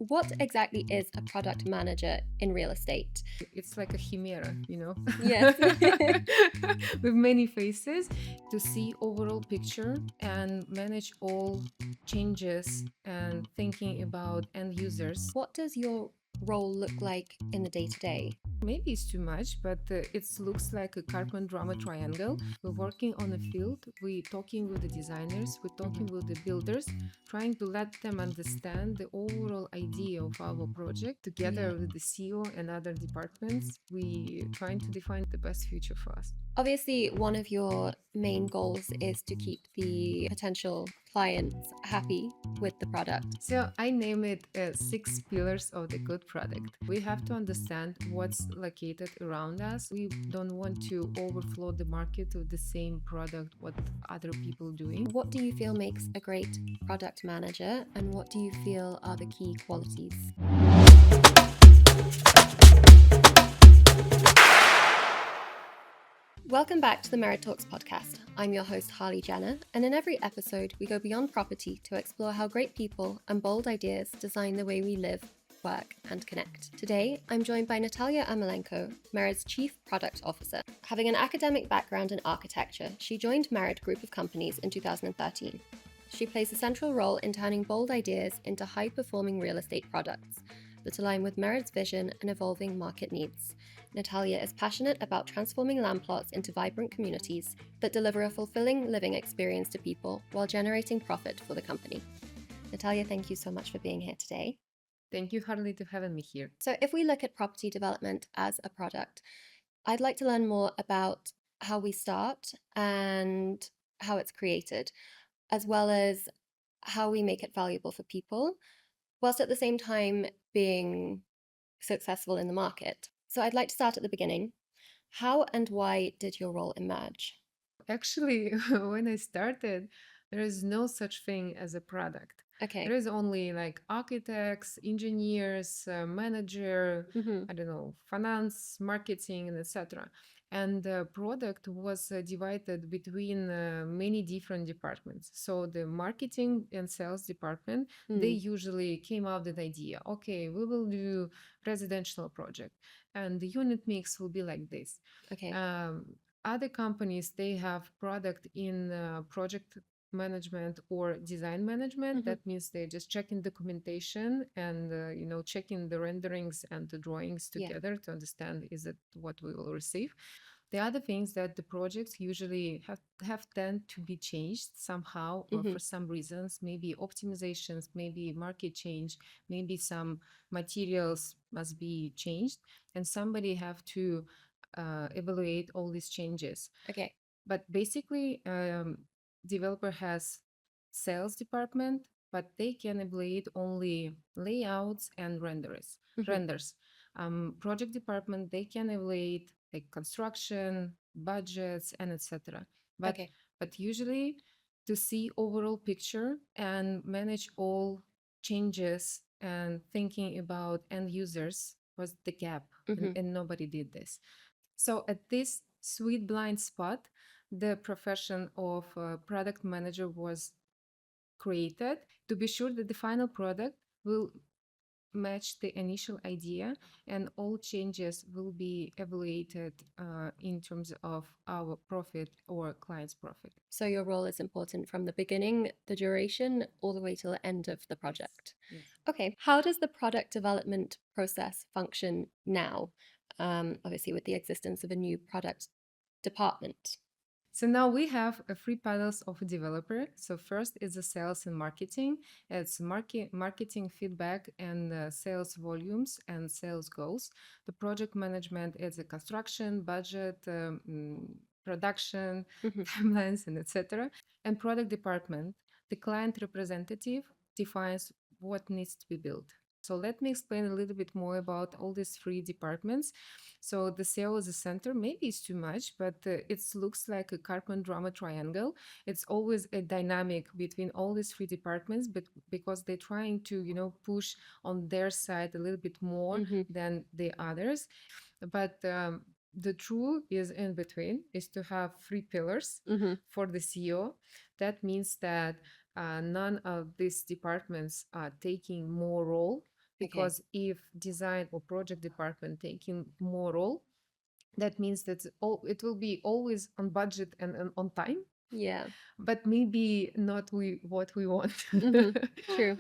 What exactly is a product manager in real estate? It's like a chimera, Yes. with many faces to see overall picture and manage all changes and thinking about end users. What does your role look like in the day to day? Maybe it's too much, but it looks like a Karpman drama triangle. We're working on a field, we're talking with the designers, we're talking with the builders, trying to let them understand the overall idea of our project. Together with the CEO and other departments, we trying to define the best future for us. Obviously, one of your main goals is to keep the potential clients happy with the product. So I name it 6 pillars of the good product. We have to understand what's located around us. We don't want to overflow the market with the same product what other people doing. What do you feel makes a great product manager, and what do you feel are the key qualities? Welcome back to the Merit Talks podcast. I'm your host, Harley Jenner, and in every episode, we go beyond property to explore how great people and bold ideas design the way we live, work, and connect. Today, I'm joined by Natalia Ermolenko, Merit's Chief Product Officer. Having an academic background in architecture, she joined Merit Group of Companies in 2013. She plays a central role in turning bold ideas into high-performing real estate products that align with Merit's vision and evolving market needs. Natalia is passionate about transforming land plots into vibrant communities that deliver a fulfilling living experience to people while generating profit for the company. Natalia, thank you so much for being here today. Thank you, Harley, to having me here. So if we look at property development as a product, I'd like to learn more about how we start and how it's created, as well as how we make it valuable for people, whilst at the same time being successful in the market. So I'd like to start at the beginning. How and why did your role emerge? Actually, when I started, there is no such thing as a product. Okay. There is only like architects, engineers, manager, I don't know, finance, marketing, and etc. And the product was divided between many different departments. So the marketing and sales department, they usually came out with the idea, okay, we will do residential project, and the unit mix will be like this. Okay. Other companies, they have product in project management or design management. That means they're just checking documentation and checking the renderings and the drawings together to understand is it what we will receive. The other things that the projects usually have tend to be changed somehow or for some reasons, maybe optimizations, maybe market change, maybe some materials must be changed, and somebody have to evaluate all these changes. Okay. But basically, developer has sales department, but they can evaluate only layouts and renders. Project department, they can evaluate like construction, budgets, and etc. But Okay. but usually to see overall picture and manage all changes and thinking about end users was the gap, and nobody did this. So at this sweet blind spot, the profession of product manager was created to be sure that the final product will match the initial idea and all changes will be evaluated in terms of our profit or client's profit. So your role is important from the beginning, the duration, all the way till the end of the project. Yes. Okay. How does the product development process function now? Obviously, with the existence of a new product department. So now we have 3 panels of a developer. So first is the sales and marketing. It's marketing feedback and sales volumes and sales goals. The project management is the construction, budget, production, timelines, and etc. And product department, the client representative defines what needs to be built. So let me explain a little bit more about all these 3 departments. So the SEO is the center. Maybe it's too much, but it looks like a Karpman drama triangle. It's always a dynamic between all these 3 departments, but because they're trying to, push on their side a little bit more than the others. But the true is in between is to have 3 pillars for the CEO. That means that none of these departments are taking more role Okay. because if design or project department taking more role, that means that it will be always on budget and on time, Yeah. but maybe not what we want. True.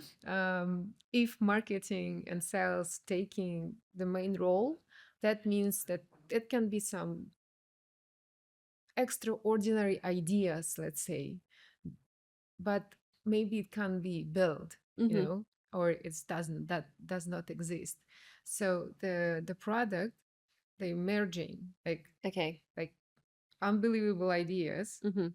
If marketing and sales taking the main role, that means that it can be some extraordinary ideas, let's say, but maybe it can be built, Hmm. or it doesn't, that does not exist. So the product, they merging Okay. like unbelievable ideas, Hmm.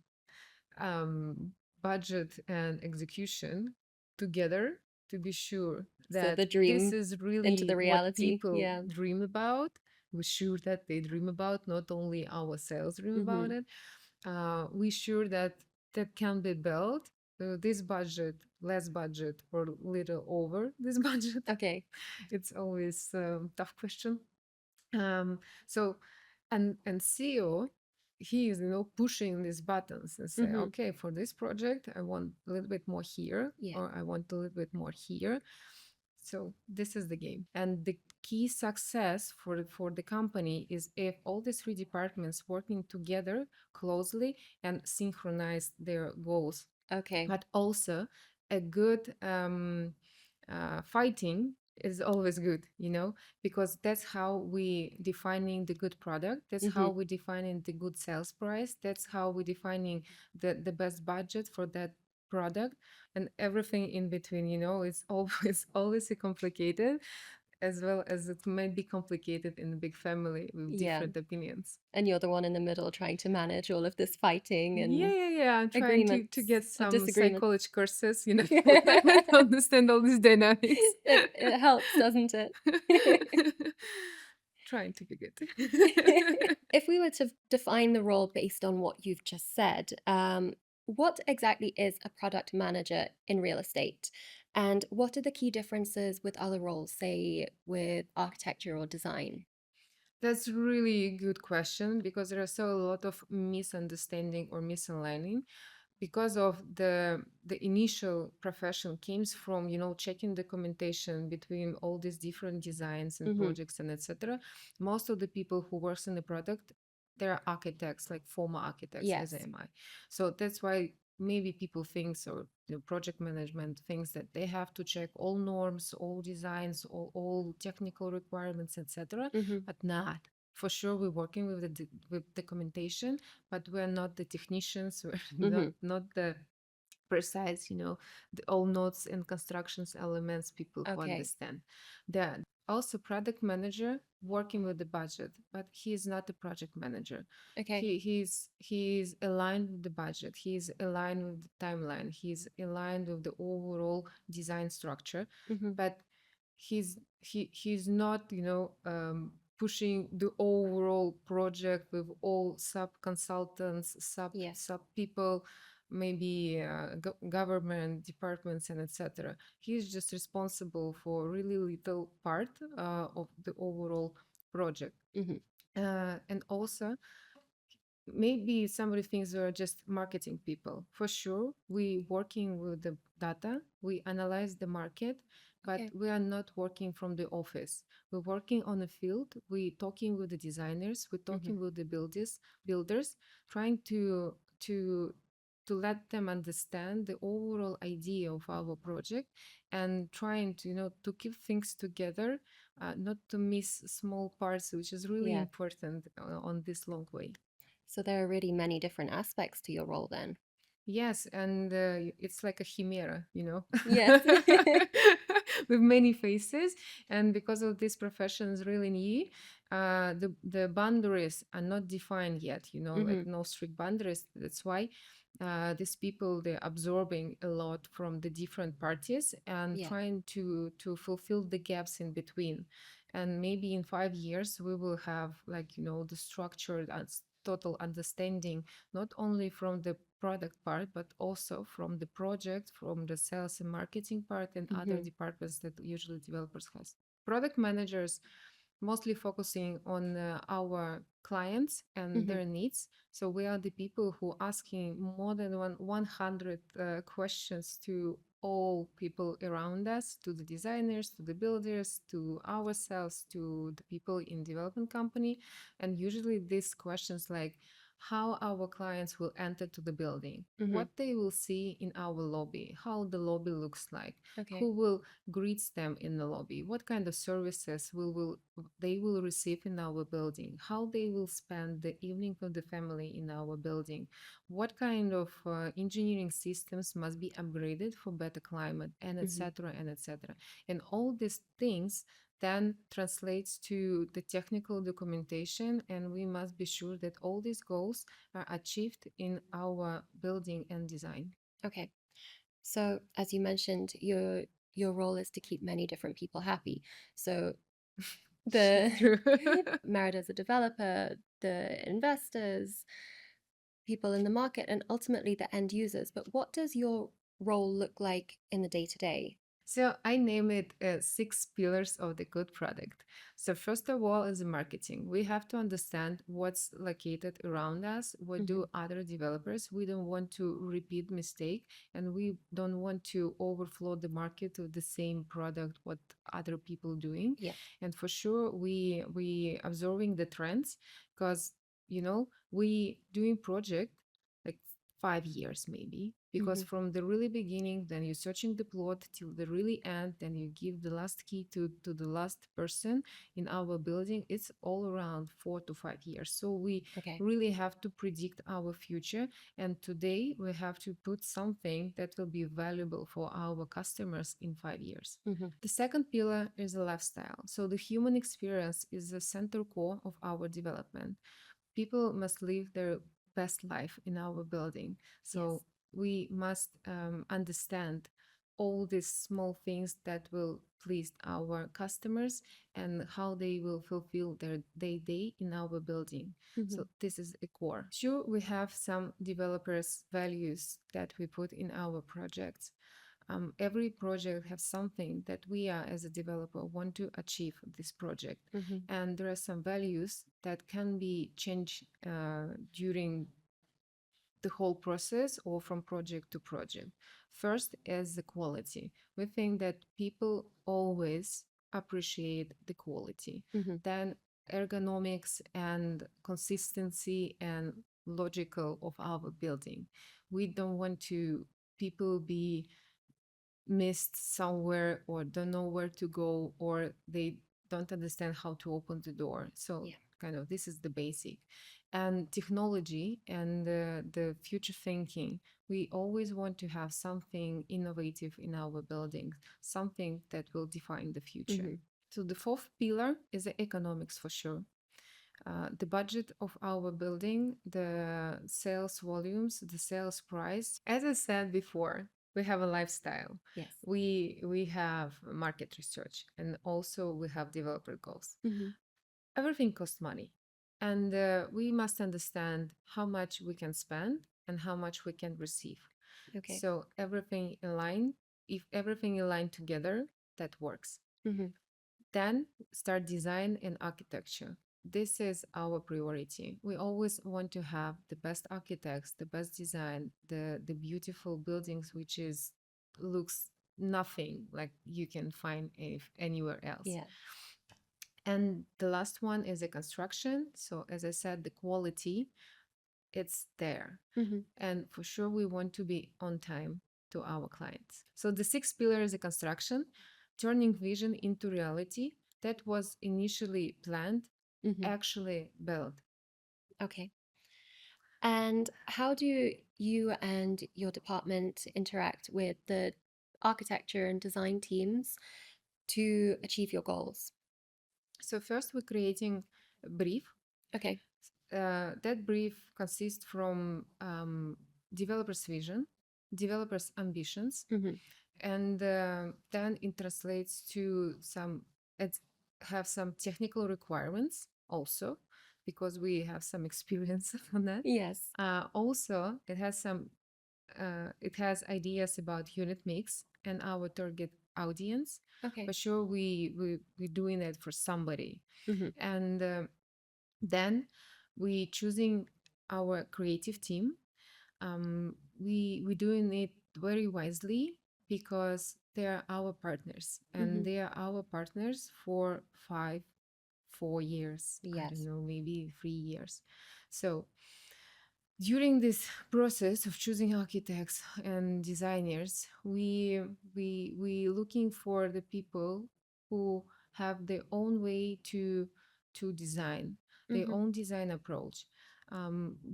um, budget and execution together to be sure So that the this dream is into really the what reality. people Yeah. dream about. We're sure that they dream about, not only our sales dream Hmm. about it. We sure that that can be built. This budget, less budget, or little over this budget. Okay. It's always a tough question. So, and CEO, he is pushing these buttons and say, Hmm. okay, for this project, I want a little bit more here, Yeah. or I want a little bit more here. So this is the game, and the key success for the company is if all these three departments working together closely and synchronize their goals, Okay. but also a good fighting is always good, because that's how we defining the good product, that's Hmm. how we defining the good sales price, that's how we defining the best budget for that product, and everything in between, it's always always complicated, as well as it might be complicated in a big family with Yeah. different opinions. And you're the one in the middle trying to manage all of this fighting Yeah, and yeah, yeah. I'm trying to agreements get or some disagreements. psychology courses, to understand all these dynamics. It helps, doesn't it? Trying to be good. If we were to define the role based on what you've just said, what exactly is a product manager in real estate? And what are the key differences with other roles, say with architecture or design? That's really a good question, because there are still a lot of misunderstanding or misaligning, because of the initial profession comes from checking documentation between all these different designs and Hmm. projects and etc. Most of the people who works in the product, they're architects, like former architects, as Yes. am I. So that's why maybe people think, or project management thinks, that they have to check all norms, all designs, all technical requirements, etc. Hmm. But not. For sure, we're working with with documentation, but we're not the technicians. We're Hmm. not the precise, the all notes and constructions elements people who Okay. understand. The also product manager working with the budget, but he is not a project manager. Okay. He's aligned with the budget. He's aligned with the timeline. He's aligned with the overall design structure, Hmm. but he's not pushing the overall project with all sub consultants, Yes. sub people, maybe government departments and etc. He's just responsible for really little part of the overall project. Hmm. And also, maybe somebody thinks we're just marketing people. For sure, we working with the data, we analyze the market, but Okay. we are not working from the office. We're working on the field. We talking with the designers. We're Hmm. talking with the builders, trying to let them understand the overall idea of our project, and trying to to keep things together, not to miss small parts, which is really Yeah. important on this long way. So there are really many different aspects to your role then. Yes, and it's like a chimera, Yes. with many faces. And because of this profession is really new, the boundaries are not defined yet, like Hmm. no strict boundaries. That's why these people, they're absorbing a lot from the different parties and Yeah. trying to fulfill the gaps in between. And maybe in 5 years we will have, like, the structured total understanding, not only from the product part, but also from the project, from the sales and marketing part, and other Hmm. departments that usually developers has. Product managers mostly focusing on our clients and Hmm. their needs. So we are the people who asking more than 100 questions to all people around us, to the designers, to the builders, to ourselves, to the people in development company. And usually these questions like how our clients will enter to the building, Mm-hmm. what they will see in our lobby, how the lobby looks like, Okay. who will greet them in the lobby, what kind of services will they will receive in our building, how they will spend the evening with the family in our building, what kind of engineering systems must be upgraded for better climate, and Mm-hmm. etc. and etc. And all these things then translates to the technical documentation, and we must be sure that all these goals are achieved in our building and design. Okay. So, as you mentioned, your role is to keep many different people happy. So, the True. Merida's a developer, the investors, people in the market, and ultimately the end users. But what does your role look like in the day to day? So I name it six pillars of the good product. So first of all is the marketing. We have to understand what's located around us. What Mm-hmm. do other developers? We don't want to repeat mistake, and we don't want to overflow the market of the same product what other people doing. Yeah. And for sure, we observing the trends, because we doing project like 5 years maybe, because Mm-hmm. from the really beginning, then you're searching the plot till the really end, then you give the last key to the last person in our building. It's all around 4 to 5 years, so we Okay. really have to predict our future, and today we have to put something that will be valuable for our customers in 5 years. Mm-hmm. The second pillar is the lifestyle. So the human experience is the center core of our development. People must live their best life in our building. Yes. So we must understand all these small things that will please our customers and how they will fulfill their day in our building. Mm-hmm. So this is a core. Sure, we have some developers values that we put in our projects. Every project has something that we are as a developer want to achieve this project, Mm-hmm. and there are some values that can be changed during the whole process or from project to project. First is the quality. We think that people always appreciate the quality. Mm-hmm. Then ergonomics and consistency and logical of our building. We don't want to people be missed somewhere or don't know where to go, or they don't understand how to open the door. So Yeah. kind of this is the basic. And technology and the future thinking, we always want to have something innovative in our buildings, something that will define the future. Mm-hmm. So the fourth pillar is the economics for sure. The budget of our building, the sales volumes, the sales price. As I said before, we have a lifestyle. Yes. We have market research, and also we have developer goals. Mm-hmm. Everything costs money, and we must understand how much we can spend and how much we can receive. Okay. So everything in line. If everything in line together, that works. Mm-hmm. Then start design and architecture. This is our priority. We always want to have the best architects, the best design, the beautiful buildings, which is looks nothing like you can find anywhere else. Yeah. And the last one is the construction. So as I said, the quality, it's there. Mm-hmm. And for sure, we want to be on time to our clients. So the sixth pillar is the construction, turning vision into reality that was initially planned, Mm-hmm. actually built. Okay. And how do you and your department interact with the architecture and design teams to achieve your goals? So first, we're creating a brief. Okay. That brief consists from developer's vision, developer's ambitions, Mm-hmm. and then it translates to some it have some technical requirements also, because we have some experience on that. Yes. Also it has ideas about unit mix and our target audience. For Okay. sure, we're doing it for somebody. Mm-hmm. And then we choosing our creative team. We doing it very wisely, because they are our partners, and Hmm. they are our partners for 4 years. I don't Yes. know, maybe 3 years. So during this process of choosing architects and designers, we looking for the people who have their own way to design, their Hmm. own design approach.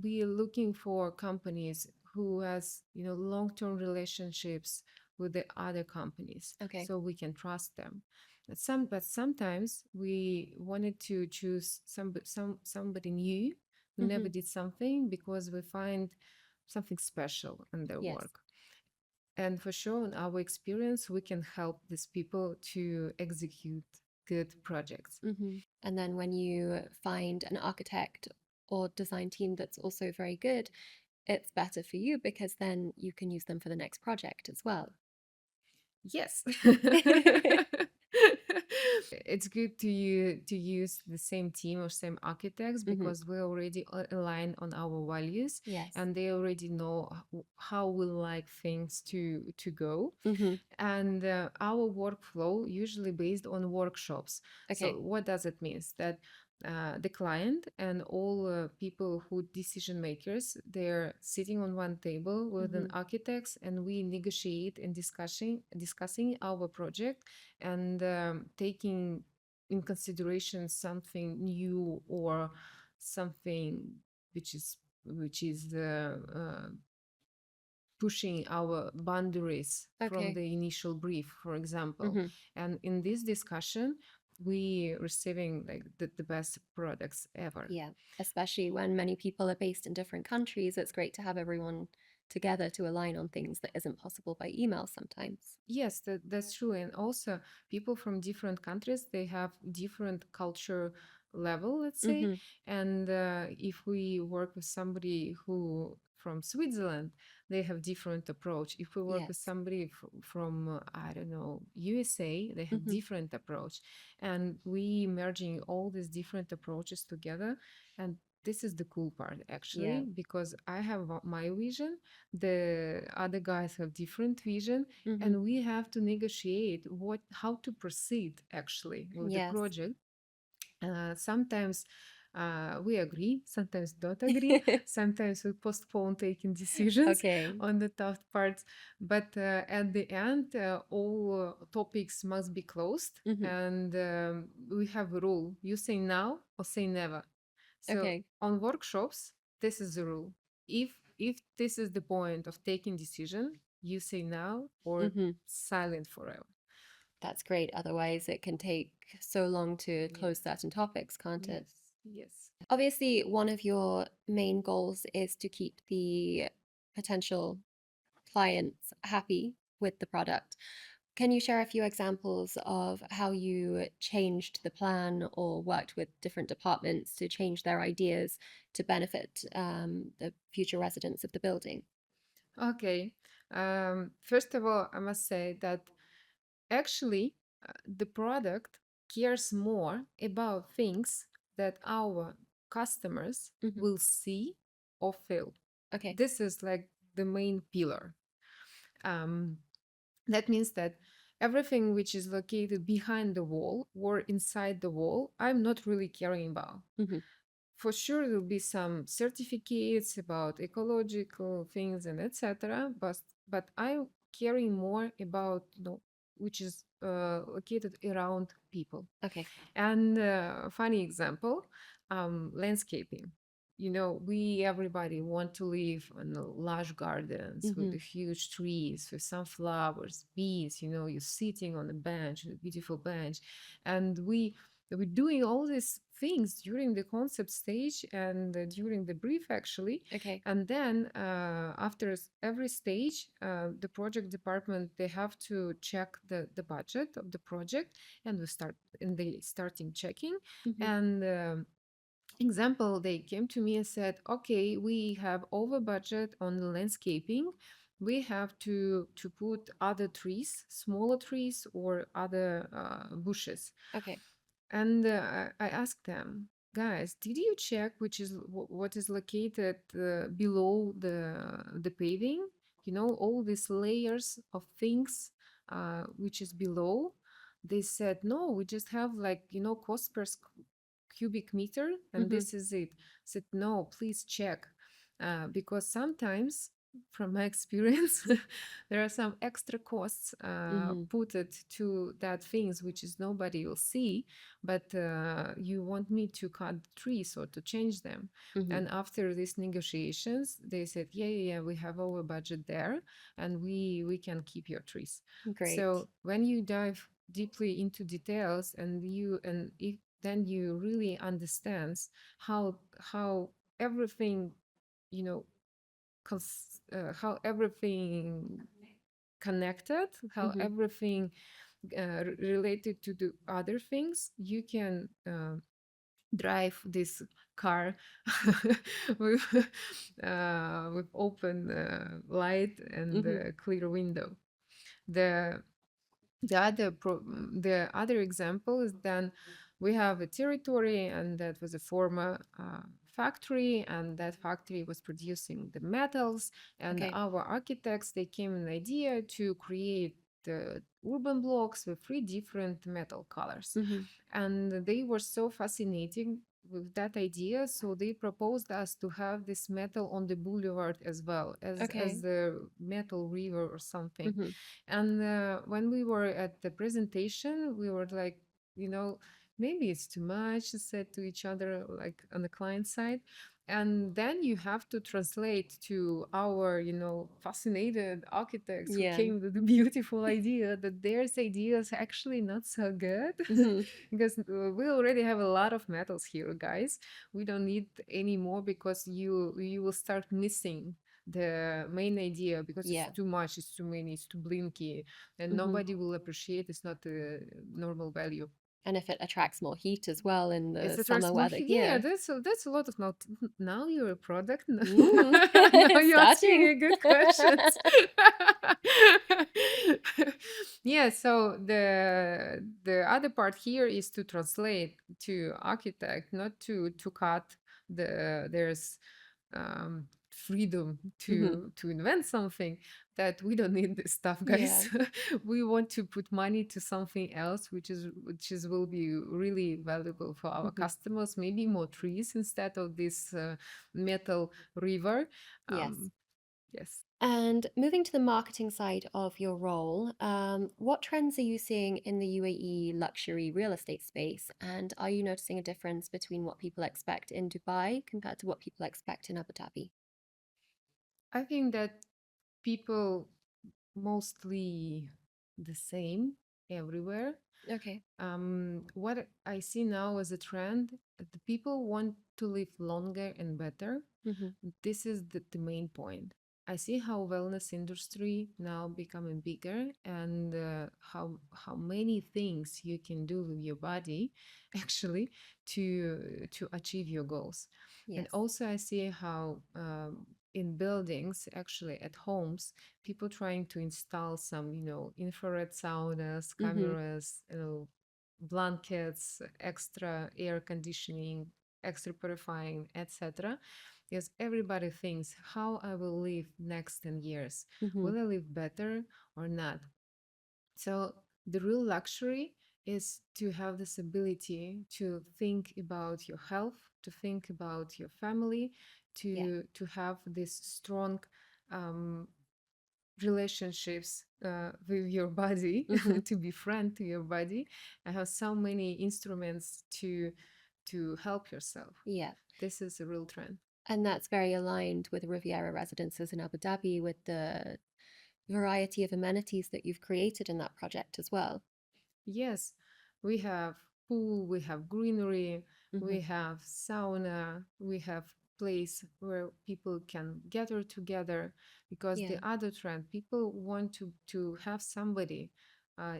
We are looking for companies who has long-term relationships with the other companies, Okay. so we can trust them. But sometimes we wanted to choose somebody new who never Hmm. did something because we find something special in their Yes. work. And for sure, in our experience, we can help these people to execute good projects. And then when you find an architect or design team that's also very good, it's better for you because then you can use them for the next project as well. Yes. It's good to use the same team or same architects Hmm. because we already align on our values, Yes. and they already know how we like things to go. Hmm. And our workflow usually based on workshops. So Okay. what does it mean? That the client and all people who decision makers, they're sitting on one table with an Hmm. architects, and we negotiate and discussing our project, and taking in consideration something new or something which is pushing our boundaries from Okay. the initial brief, for example. Hmm. And in this discussion, we receiving like the best products ever. Yeah. Especially when many people are based in different countries, it's great to have everyone together to align on things that isn't possible by email sometimes. Yes, that's true. And also, people from different countries, they have different culture level, let's say. Hmm. And if we work with somebody who from Switzerland, they have different approach. If we work with Yes. somebody from I don't know, USA, they have Hmm. different approach. And we merging all these different approaches together. And this is the cool part, Yeah. actually, because I have my vision, the other guys have different vision, Hmm. and we have to negotiate how to proceed actually with the Yes. project. Sometimes we agree, sometimes don't agree, sometimes we postpone taking decisions Okay. on the tough parts, but at the end, all topics must be closed, Hmm. and we have a rule: you say now or say never. So Okay. on workshops, this is the rule. If this is the point of taking decision, you say now or Hmm. silent forever. That's great. Otherwise, it can take so long to close Yes, certain topics, can't it? yes, yes. Obviously, one of your main goals is to keep the potential clients happy with the product. Can you share a few examples of how you changed the plan or worked with different departments to change their ideas to benefit the future residents of the building? Okay. First of all, I must say that actually the product cares more about things that our customers Hmm. will see or feel. Okay. This is like the main pillar. Um, That means that everything which is located behind the wall or inside the wall, I'm not really caring about. Hmm. For sure, there will be some certificates about ecological things and etc. But I'm caring more about which is located around people. Okay. And funny example, landscaping. We everybody want to live in the large gardens with Hmm. the huge trees, with some flowers, bees. You're sitting on a bench, a beautiful bench, and we're doing all these things during the concept stage and during the brief actually. Okay. And then after every stage, the project department, they have to check the budget of the project, and we start and they starting checking. Hmm. And example, they came to me and said, okay, we have over budget on the landscaping, we have to put other trees, smaller trees or other bushes. Okay. And I asked them, guys, did you check which is what is located below the paving? all these layers of things which is below. They said, no, we just have like, cost per cubic meter, and Mm-hmm. this is it. Said, no, please check, because sometimes, from my experience, there are some extra costs Mm-hmm. put it to that things which is nobody will see, but you want me to cut trees or to change them. Mm-hmm. And after these negotiations, they said, yeah, yeah, yeah, we have our budget there, and we can keep your trees. Great. So when you dive deeply into details, and if then you really understands how everything, you know how everything connected, how Mm-hmm. everything related to the other things. You can drive this car with with open light and Mm-hmm. clear window. The the other example is, then we have a territory, and that was a former factory, and that factory was producing the metals, and Okay. our architects, they came an idea to create the urban blocks with three different metal colors, Mm-hmm. and they were so fascinating with that idea, so they proposed us to have this metal on the boulevard as well as Okay. the metal river or something. Mm-hmm. And when we were at the presentation, we were like, maybe it's too much, said to each other, like on the client side. And then you have to translate to our, fascinated architects who Yeah. came with the beautiful idea that their idea is actually not so good. Mm-hmm. Because we already have a lot of metals here, guys. We don't need any more, because you will start missing the main idea, because it's Yeah. too much, it's too many, it's too blinky, and Mm-hmm. nobody will appreciate. It's not a normal value. And if it attracts more heat as well in It's the a summer trust more. weather Yeah, here. that's a lot of now you're a product. Mm. Now you're asking Starting. a good questions. Yeah, so the other part here is to translate to architect, not to cut there's freedom Mm-hmm. to invent something, that we don't need this stuff, Yeah. guys. We want to put money to something else, which is will be really valuable for our Mm-hmm. customers. Maybe more trees instead of this metal river. Yes. um yes. And moving to the marketing side of your role, what trends are you seeing in the UAE luxury real estate space? And are you noticing a difference between what people expect in Dubai compared to what people expect in Abu Dhabi? I think that people mostly the same everywhere. Okay. What I see now as a trend, the people want to live longer and better. Mm-hmm. This is the main point. I see how wellness industry now becoming bigger, and how many things you can do with your body actually to achieve your goals. And Yes. also I see how in buildings, actually at homes, people trying to install some, infrared saunas, Mm-hmm. cameras, blankets, extra air conditioning, extra purifying, etc. Because everybody thinks, how I will live next 10 years? Mm-hmm. Will I live better or not? So the real luxury is to have this ability to think about your health, to think about your family, Yeah. to have this strong um, relationships with your body, Mm-hmm. to be friend to your body, and have so many instruments to help yourself. Yeah. This is a real trend. And that's very aligned with Riviera Residences in Abu Dhabi with the variety of amenities that you've created in that project as well. Yes, we have pool, we have greenery, Mm-hmm. we have sauna, we have place where people can gather together, because Yeah. the other trend, people want to have somebody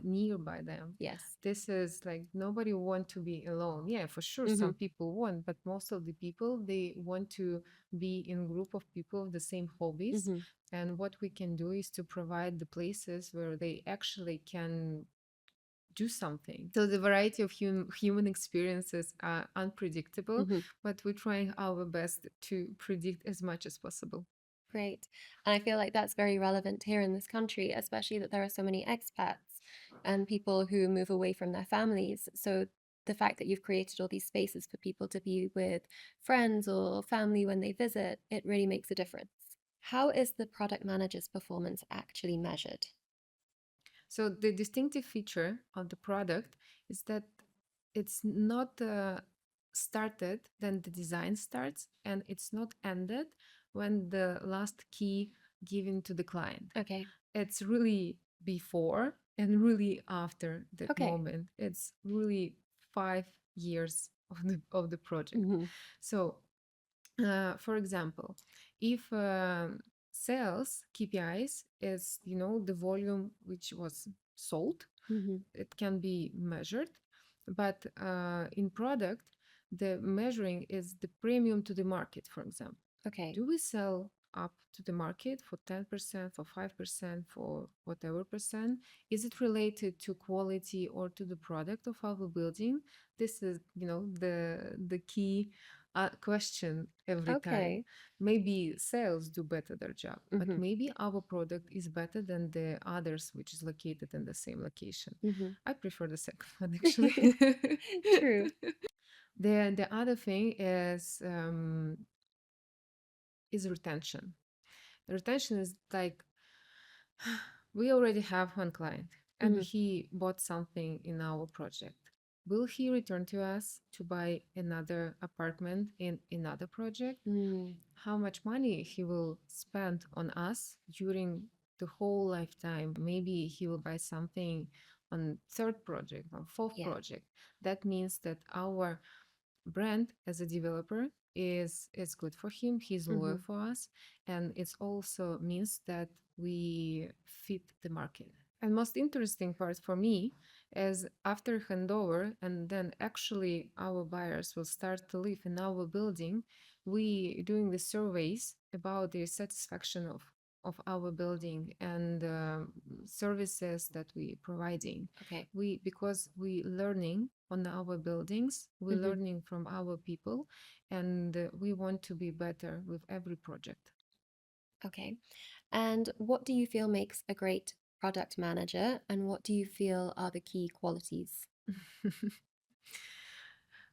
nearby them. Yes. This is like nobody want to be alone. Yeah, for sure, Mm-hmm. some people want, but most of the people, they want to be in group of people of the same hobbies. Mm-hmm. And what we can do is to provide the places where they actually can do something. So the variety of human experiences are unpredictable, Mm-hmm. but we're trying our best to predict as much as possible. Great. And I feel like that's very relevant here in this country, especially that there are so many expats and people who move away from their families. So the fact that you've created all these spaces for people to be with friends or family when they visit, it really makes a difference. How is the product manager's performance actually measured? So the distinctive feature of the product is that it's not started then the design starts, and it's not ended when the last key given to the client. Okay. It's really before and really after that Okay. moment. It's really 5 years of the project. Mm-hmm. So for example, if sales KPIs is the volume which was sold, Mm-hmm. it can be measured, but in product, the measuring is the premium to the market. For example, Okay. do we sell up to the market for 10%, for 5%, for whatever percent? Is it related to quality or to the product of our building? This is the key question every time. Okay. Maybe sales do better their job, but Mm-hmm. maybe our product is better than the others which is located in the same location. Mm-hmm. I prefer the second one, actually. True. The other thing is retention. Retention is like, we already have one client and Mm-hmm. he bought something in our project. Will he return to us to buy another apartment in another project? Mm. How much money he will spend on us during the whole lifetime? Maybe he will buy something on third project, on fourth Yeah. project. That means that our brand as a developer is good for him. He's Mm-hmm. loyal for us, and it also means that we fit the market. And most interesting part for me is after handover, and then actually our buyers will start to live in our building. We doing the surveys about the satisfaction of our building and services that we providing. Okay. We because we learning on our buildings, we Mm-hmm. learning from our people, and we want to be better with every project. Okay. And what do you feel makes a great product manager, and what do you feel are the key qualities?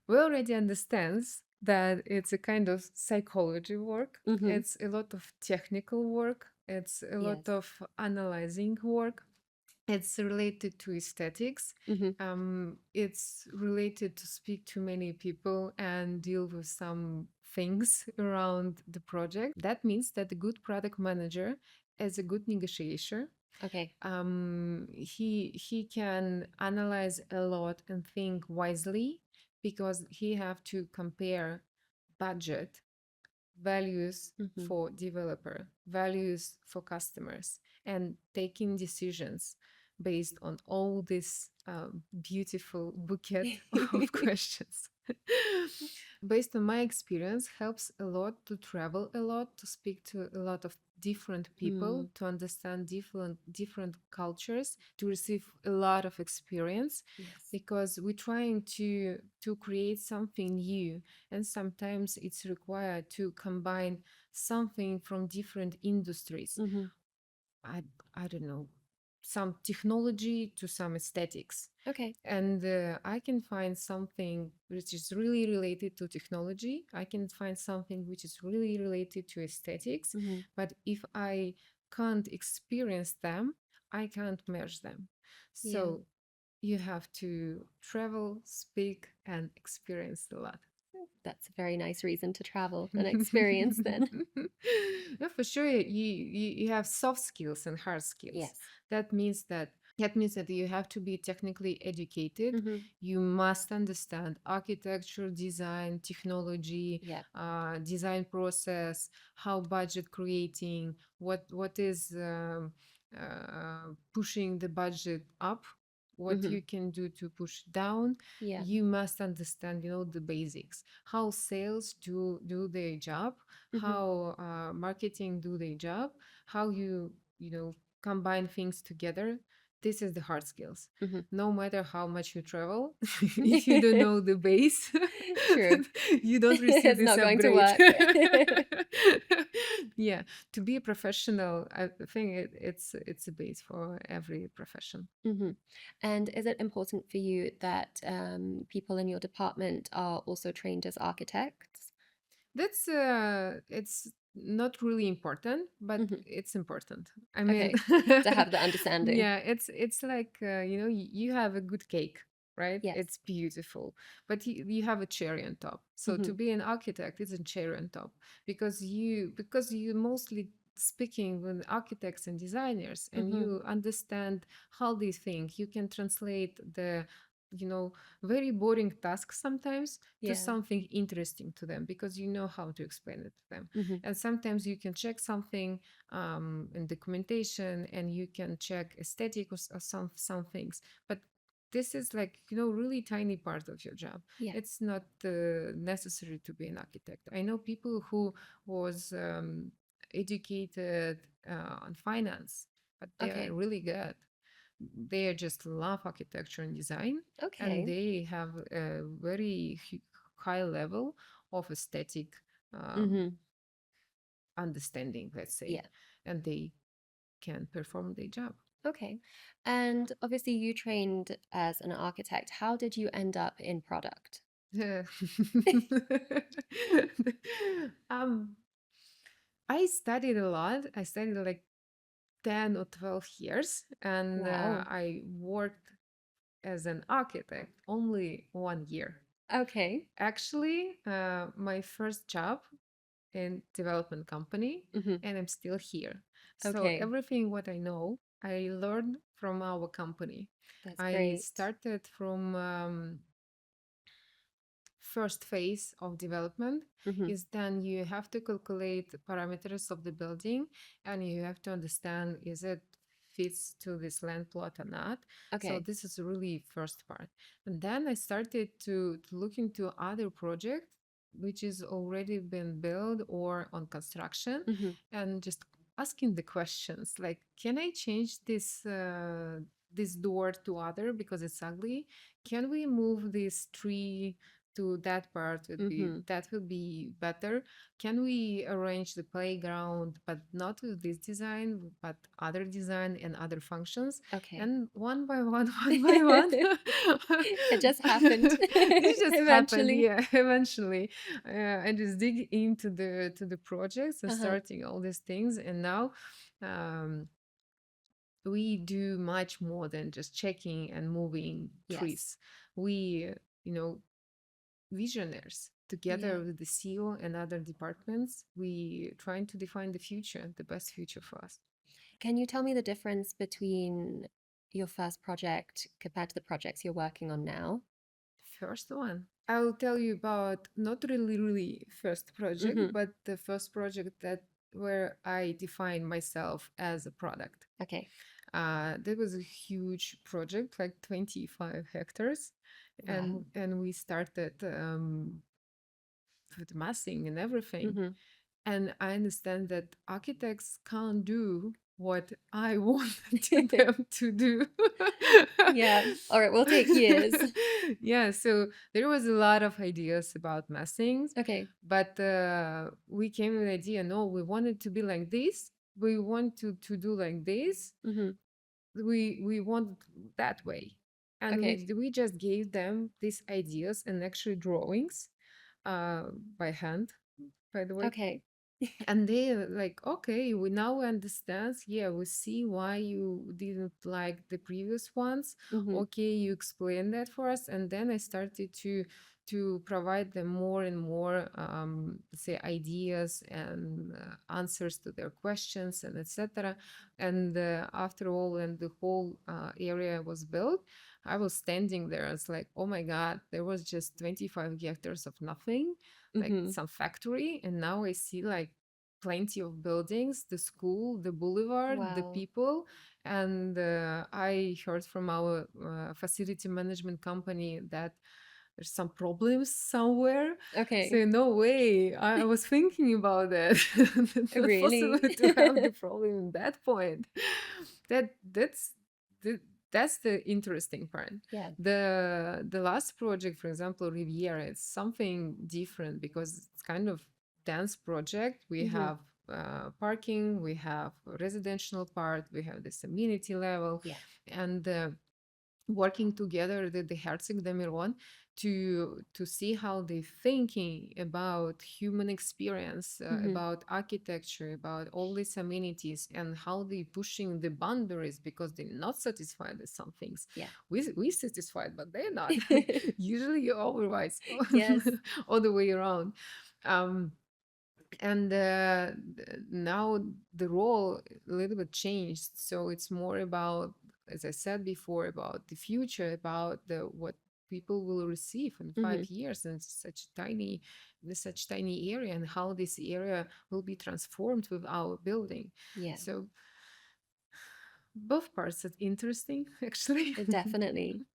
We already understands that it's a kind of psychology work. Mm-hmm. It's a lot of technical work. It's a lot Yes. of analyzing work. It's related to aesthetics. Mm-hmm. It's related to speak to many people and deal with some things around the project. That means that a good product manager is a good negotiator. Okay. He can analyze a lot and think wisely because he have to compare budget, values Mm-hmm. for developer, values for customers, and taking decisions based on all this beautiful bouquet of questions. Based on my experience, helps a lot to travel a lot, to speak to a lot of different people, Mm. to understand different cultures, to receive a lot of experience, Yes. because we're trying to create something new, and sometimes it's required to combine something from different industries. Mm-hmm. I I don't know, some technology to some aesthetics. Okay. And I can find something which is really related to technology. I can find something which is really related to aesthetics. Mm-hmm. But if I can't experience them, I can't merge them. Yeah. So you have to travel, speak, and experience a lot. That's a very nice reason to travel and experience then. Yeah, for sure, you have soft skills and hard skills. Yes. That means that you have to be technically educated. Mm-hmm. You must understand architecture, design, technology, Yeah. design process, how budget creating, what is pushing the budget up, what Mm-hmm. you can do to push down. Yeah. You must understand, the basics, how sales do their job, Mm-hmm. how marketing do their job, how you combine things together. This is the hard skills. Mm-hmm. No matter how much you travel, if you don't know the base, True. you don't receive It's this not going to upgrade. work. Yeah, to be a professional, I think it's a base for every profession. Hmm. And is it important for you that people in your department are also trained as architects? That's it's not really important, but Hmm. it's important. I mean, Okay, to have the understanding. yeah, it's like you have a good cake, right? Yes. It's beautiful, but you have a cherry on top. So to Hmm. be an architect, it's a cherry on top because you mostly speaking with architects and designers, and Hmm. you understand how they think. You can translate the you know very boring tasks sometimes to Yeah. something interesting to them because you know how to explain it to them. Hmm. And sometimes you can check something in documentation, and you can check aesthetic or some things, but this is like really tiny part of your job. Yeah. It's not necessary to be an architect. I know people who was educated on finance, but they are Okay. really good. They just love architecture and design, and Okay. they have a very high level of aesthetic um, Hmm. understanding, let's say, Yeah. and they can perform their job. Okay. And obviously, you trained as an architect. How did you end up in product? um, I studied a lot. I studied like 10 or 12 years, and Wow. I worked as an architect only 1 year. Okay. Actually, my first job in development company, Hmm. and I'm still here. So Okay. everything what I know, I learned from our company. That's I great. started from first phase of development Hmm. is then you have to calculate the parameters of the building, and you have to understand is it fits to this land plot or not. So Okay. this is really first part. And then I started to look into other project which is already been built or on construction, Hmm. and just asking the questions like, can I change this door to other because it's ugly? Can we move this tree to that part? Would be Hmm. that will be better. Can we arrange the playground but not with this design but other design and other functions? Okay. And one by one one by one It just happened it just happened, eventually. yeah. Eventually I just dig into the projects and Uh-huh. starting all these things, and now um we do much more than just checking and moving Yes. trees. We you know visionaries Yeah. together with the CEO and other departments, we trying to define the future, the best future for us. Can you tell me the difference between your first project compared to the projects you're working on now? First one, I'll tell you about not really first project, Hmm. but the first project that where I define myself as a product. Okay. There was a huge project, like 25 hectares, and Wow. we started with massing and everything. Hmm. And I understand that architects can't do what I wanted them to do. Yeah. Or it will take years. Yeah, so there was a lot of ideas about massings, Okay. but we came with an idea. No, we wanted to be like this. We want to do like this. Hmm. We want that way, and Okay. we just gave them these ideas and actually drawings uh, by hand, by the way. Okay. And they like, okay, we now understand. Yeah, we see why you didn't like the previous ones. Hmm. Okay, you explain that for us. And then I started to provide them more and more say ideas and answers to their questions and etc. And after all, and the whole area was built, I was standing there. I was like, oh my god, there was just 25 hectares of nothing, like Hmm. some factory, and now I see like plenty of buildings, the school, the boulevard, the Wow. people. And I heard from our facility management company that there's some problems somewhere. Okay. So no way. I was thinking about that. It's not possible Really? to have the problem at that point. That's the, that's the interesting part. Yeah. The last project, for example, Riviera, it's something different because it's kind of dance project. We Hmm. have parking, we have residential part, we have this amenity level, Yeah. and working together with the Herzog de Miron to see how they're thinking about human experience, Hmm. about architecture, about all these amenities, and how they pushing the boundaries because they're not satisfied with some things. Yeah. We satisfied, but they're not. Usually, you're otherwise, Yes. all the way around. Um, and now the role a little bit changed, so it's more about, as I said before, about the future, about the what people will receive in Hmm. 5 years in such tiny area, and how this area will be transformed with our building. Yeah, So both parts are interesting, actually. definitely.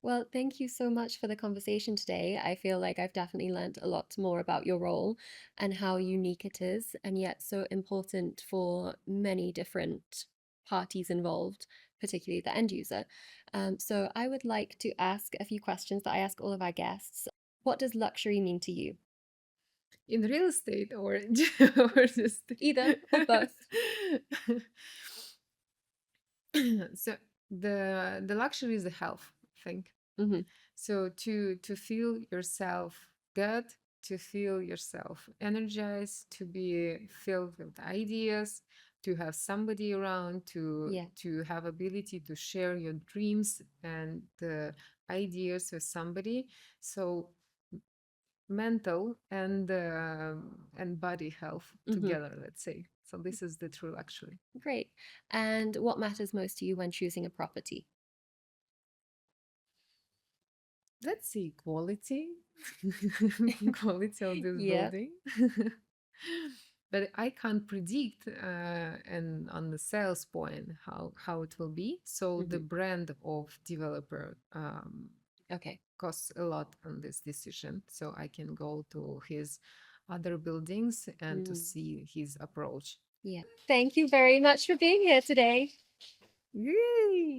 Well, thank you so much for the conversation today. I feel like I've definitely learned a lot more about your role and how unique it is, and yet so important for many different parties involved, particularly the end user. So I would like to ask a few questions that I ask all of our guests. What does luxury mean to you? In real estate, or or just Either or both. so the luxury is the health thing. Hmm. So to feel yourself good, to feel yourself energized, to be filled with ideas, to have somebody around, Yeah. to have ability to share your dreams and ideas with somebody. So mental and body health Hmm. together, let's say. So this is the true luxury. Great. And what matters most to you when choosing a property? Let's see, quality, quality of this Yeah. building. But I can't predict and on the sales point how it will be. So the Hmm. brand of developer Okay. costs a lot on this decision. So I can go to his other buildings and to Mm. see his approach. Yeah. Thank you very much for being here today. Yay!